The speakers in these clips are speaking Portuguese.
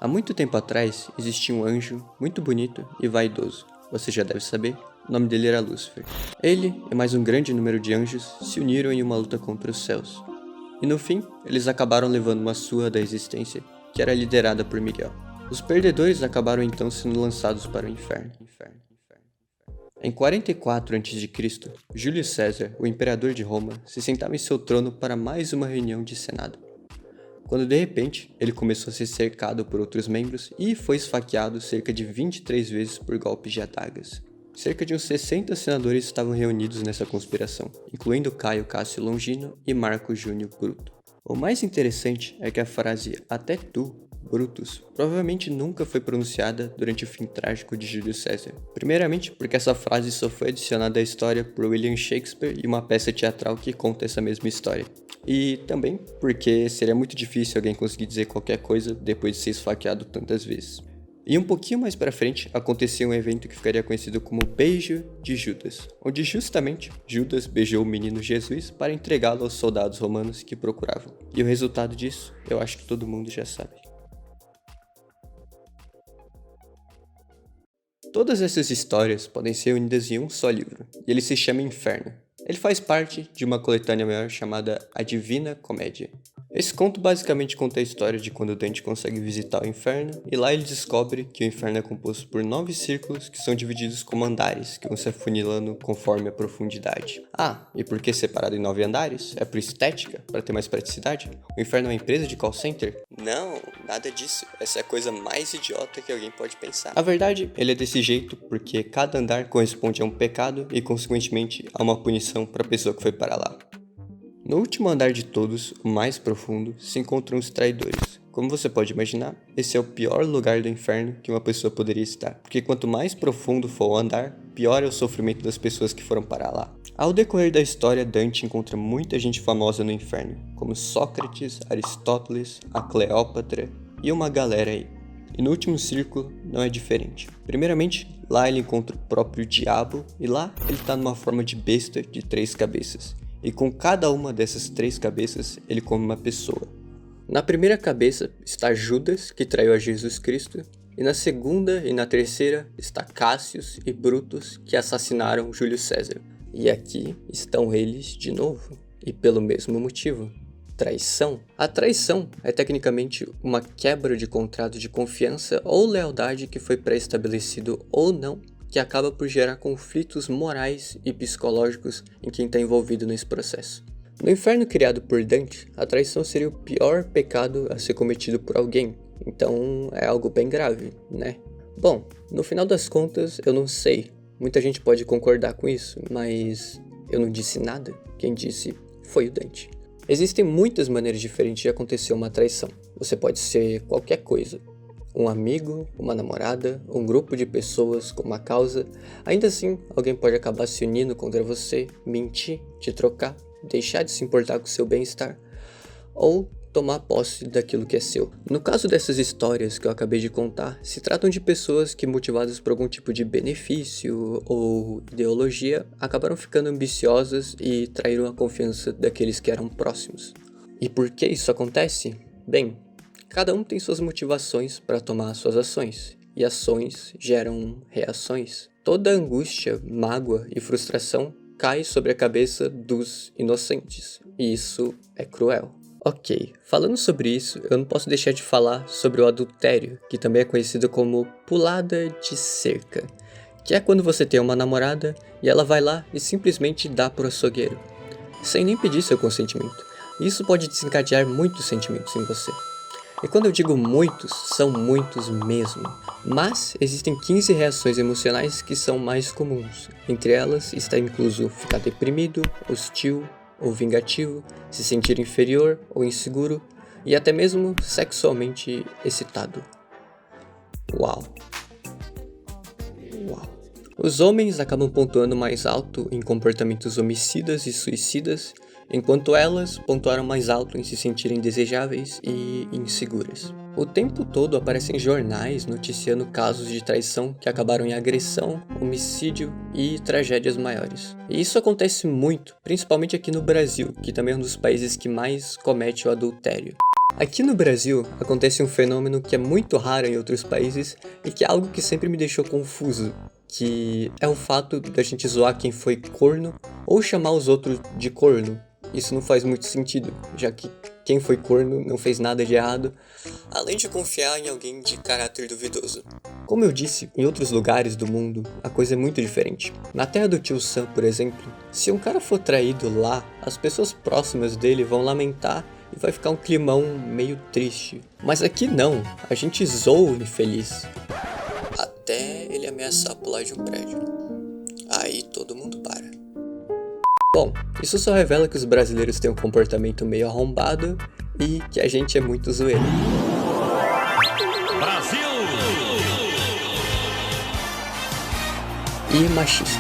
Há muito tempo atrás, existia um anjo muito bonito e vaidoso. Você já deve saber, o nome dele era Lúcifer. Ele e mais um grande número de anjos se uniram em uma luta contra os céus. E no fim, eles acabaram levando uma surra da existência, que era liderada por Miguel. Os perdedores acabaram então sendo lançados para o inferno. Em 44 a.C., Júlio César, o imperador de Roma, se sentava em seu trono para mais uma reunião de senado. Quando de repente, ele começou a ser cercado por outros membros e foi esfaqueado cerca de 23 vezes por golpes de adagas. Cerca de uns 60 senadores estavam reunidos nessa conspiração, incluindo Caio Cássio Longino e Marco Júnior Bruto. O mais interessante é que a frase "até tu, Brutus" provavelmente nunca foi pronunciada durante o fim trágico de Júlio César. Primeiramente, porque essa frase só foi adicionada à história por William Shakespeare e uma peça teatral que conta essa mesma história. E também porque seria muito difícil alguém conseguir dizer qualquer coisa depois de ser esfaqueado tantas vezes. E um pouquinho mais pra frente, acontecia um evento que ficaria conhecido como Beijo de Judas, onde justamente Judas beijou o menino Jesus para entregá-lo aos soldados romanos que procuravam. E o resultado disso, eu acho que todo mundo já sabe. Todas essas histórias podem ser unidas em um só livro, e ele se chama Inferno. Ele faz parte de uma coletânea maior chamada A Divina Comédia. Esse conto basicamente conta a história de quando Dante consegue visitar o inferno, e lá ele descobre que o inferno é composto por 9 círculos que são divididos como andares, que vão se afunilando conforme a profundidade. Ah, e por que separado em 9 andares? É por estética? Para ter mais praticidade? O inferno é uma empresa de call center? Não, nada disso. Essa é a coisa mais idiota que alguém pode pensar. Na verdade, ele é desse jeito porque cada andar corresponde a um pecado e, consequentemente, a uma punição para a pessoa que foi para lá. No último andar de todos, o mais profundo, se encontram os traidores. Como você pode imaginar, esse é o pior lugar do inferno que uma pessoa poderia estar, porque quanto mais profundo for o andar, pior é o sofrimento das pessoas que foram para lá. Ao decorrer da história, Dante encontra muita gente famosa no inferno, como Sócrates, Aristóteles, a Cleópatra e uma galera aí. E no último círculo não é diferente. Primeiramente, lá ele encontra o próprio diabo, e lá ele está numa forma de besta de 3 cabeças. E com cada uma dessas 3 cabeças, ele come uma pessoa. Na primeira cabeça está Judas, que traiu a Jesus Cristo, e na segunda e na terceira está Cássius e Brutus, que assassinaram Júlio César. E aqui estão eles de novo, e pelo mesmo motivo: traição. A traição é tecnicamente uma quebra de contrato de confiança ou lealdade que foi pré-estabelecido ou não, que acaba por gerar conflitos morais e psicológicos em quem está envolvido nesse processo. No inferno criado por Dante, a traição seria o pior pecado a ser cometido por alguém, então é algo bem grave, né? Bom, no final das contas, eu não sei, muita gente pode concordar com isso, mas eu não disse nada, quem disse foi o Dante. Existem muitas maneiras diferentes de acontecer uma traição, você pode ser qualquer coisa. Um amigo, uma namorada, um grupo de pessoas com uma causa. Ainda assim, alguém pode acabar se unindo contra você, mentir, te trocar, deixar de se importar com seu bem-estar, ou tomar posse daquilo que é seu. No caso dessas histórias que eu acabei de contar, se tratam de pessoas que, motivadas por algum tipo de benefício ou ideologia, acabaram ficando ambiciosas e traíram a confiança daqueles que eram próximos. E por que isso acontece? Bem, cada um tem suas motivações para tomar suas ações, e ações geram reações. Toda angústia, mágoa e frustração cai sobre a cabeça dos inocentes, e isso é cruel. Ok, falando sobre isso, eu não posso deixar de falar sobre o adultério, que também é conhecido como pulada de cerca, que é quando você tem uma namorada e ela vai lá e simplesmente dá pro açougueiro, sem nem pedir seu consentimento. Isso pode desencadear muitos sentimentos em você. E quando eu digo muitos, são muitos mesmo. Mas existem 15 reações emocionais que são mais comuns. Entre elas está incluso ficar deprimido, hostil ou vingativo, se sentir inferior ou inseguro e até mesmo sexualmente excitado. Uau! Os homens acabam pontuando mais alto em comportamentos homicidas e suicidas, enquanto elas pontuaram mais alto em se sentirem desejáveis e inseguras. O tempo todo aparecem jornais noticiando casos de traição que acabaram em agressão, homicídio e tragédias maiores. E isso acontece muito, principalmente aqui no Brasil, que também é um dos países que mais comete o adultério. Aqui no Brasil, acontece um fenômeno que é muito raro em outros países e que é algo que sempre me deixou confuso, que é o fato da gente zoar quem foi corno ou chamar os outros de corno. Isso não faz muito sentido, já que quem foi corno não fez nada de errado, além de confiar em alguém de caráter duvidoso. Como eu disse, em outros lugares do mundo, a coisa é muito diferente. Na terra do tio Sam, por exemplo, se um cara for traído lá, as pessoas próximas dele vão lamentar e vai ficar um climão meio triste. Mas aqui não, a gente zoa o infeliz. Até ele ameaçar pular de um prédio. Aí todo mundo para. Bom, isso só revela que os brasileiros têm um comportamento meio arrombado e que a gente é muito zoeiro. Brasil! E machista.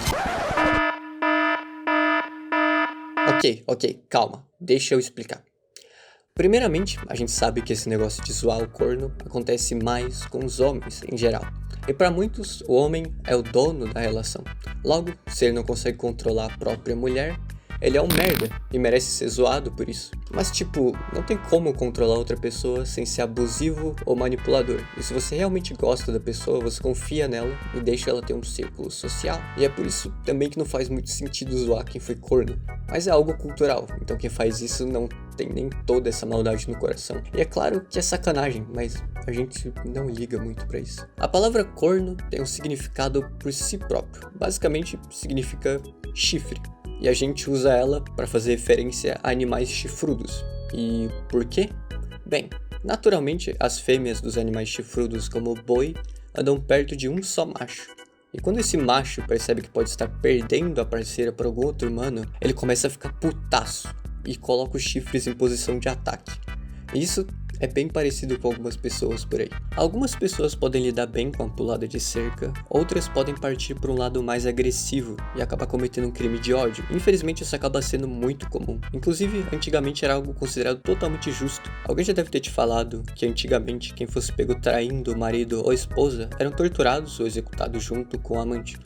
Ok, calma, deixa eu explicar. Primeiramente, a gente sabe que esse negócio de zoar o corno acontece mais com os homens em geral. E para muitos, o homem é o dono da relação. Logo, se ele não consegue controlar a própria mulher, ele é um merda e merece ser zoado por isso. Mas tipo, não tem como controlar outra pessoa sem ser abusivo ou manipulador. E se você realmente gosta da pessoa, você confia nela e deixa ela ter um círculo social. E é por isso também que não faz muito sentido zoar quem foi corno. Mas é algo cultural, então quem faz isso não tem nem toda essa maldade no coração. E é claro que é sacanagem, mas a gente não liga muito pra isso. A palavra corno tem um significado por si próprio. Basicamente significa chifre. E a gente usa ela para fazer referência a animais chifrudos. E por quê? Bem, naturalmente as fêmeas dos animais chifrudos como o boi andam perto de um só macho. E quando esse macho percebe que pode estar perdendo a parceira para algum outro humano, ele começa a ficar putaço e coloca os chifres em posição de ataque. E isso é bem parecido com algumas pessoas por aí. Algumas pessoas podem lidar bem com a pulada de cerca, outras podem partir para um lado mais agressivo e acabar cometendo um crime de ódio. Infelizmente isso acaba sendo muito comum. Inclusive, antigamente era algo considerado totalmente justo. Alguém já deve ter te falado que antigamente quem fosse pego traindo o marido ou esposa eram torturados ou executados junto com o amante.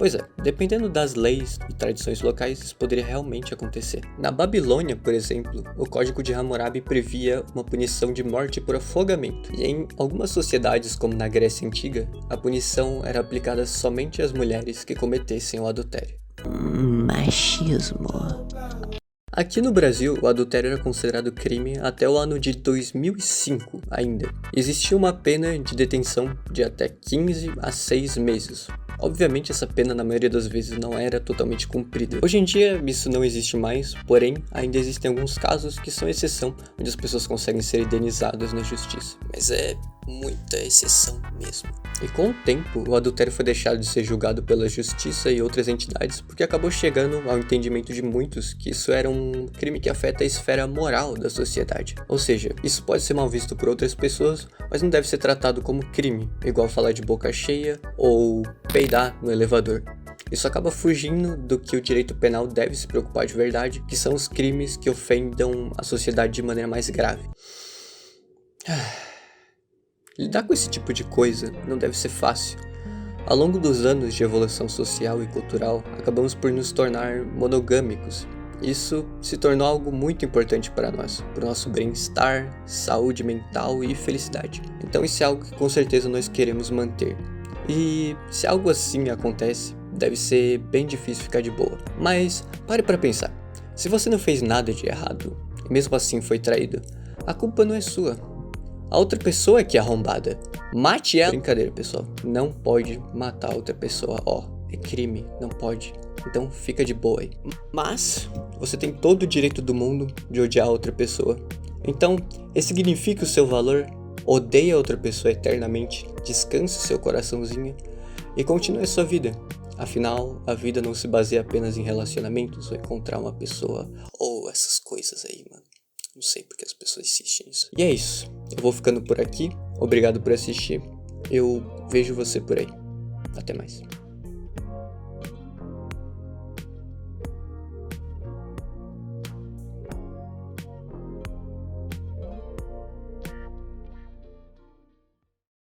Pois é, dependendo das leis e tradições locais, isso poderia realmente acontecer. Na Babilônia, por exemplo, o Código de Hammurabi previa uma punição de morte por afogamento. E em algumas sociedades, como na Grécia Antiga, a punição era aplicada somente às mulheres que cometessem o adultério. Machismo. Aqui no Brasil, o adultério era considerado crime até o ano de 2005 ainda. Existia uma pena de detenção de até 15 a 6 meses. Obviamente essa pena na maioria das vezes não era totalmente cumprida. Hoje em dia isso não existe mais, porém ainda existem alguns casos que são exceção, onde as pessoas conseguem ser indenizadas na justiça. Mas é muita exceção mesmo. E com o tempo, o adultério foi deixado de ser julgado pela justiça e outras entidades, porque acabou chegando ao entendimento de muitos que isso era um crime que afeta a esfera moral da sociedade. Ou seja, isso pode ser mal visto por outras pessoas, mas não deve ser tratado como crime, igual falar de boca cheia ou peidar no elevador. Isso acaba fugindo do que o direito penal deve se preocupar de verdade, que são os crimes que ofendam a sociedade de maneira mais grave. Lidar com esse tipo de coisa não deve ser fácil. Ao longo dos anos de evolução social e cultural, acabamos por nos tornar monogâmicos. Isso se tornou algo muito importante para nós, para o nosso bem-estar, saúde mental e felicidade. Então isso é algo que com certeza nós queremos manter. E se algo assim acontece, deve ser bem difícil ficar de boa. Mas pare para pensar, se você não fez nada de errado, e mesmo assim foi traído, a culpa não é sua. A outra pessoa é que é arrombada. Mate ela. Brincadeira, pessoal. Não pode matar outra pessoa. É crime. Não pode. Então fica de boa aí. Mas você tem todo o direito do mundo de odiar outra pessoa. Então, ressignifique o seu valor. Odeie a outra pessoa eternamente. Descanse seu coraçãozinho. E continue a sua vida. Afinal, a vida não se baseia apenas em relacionamentos ou encontrar uma pessoa. Ou essas coisas aí, mano. Não sei porque as pessoas assistem isso. E é isso. Eu vou ficando por aqui. Obrigado por assistir. Eu vejo você por aí. Até mais.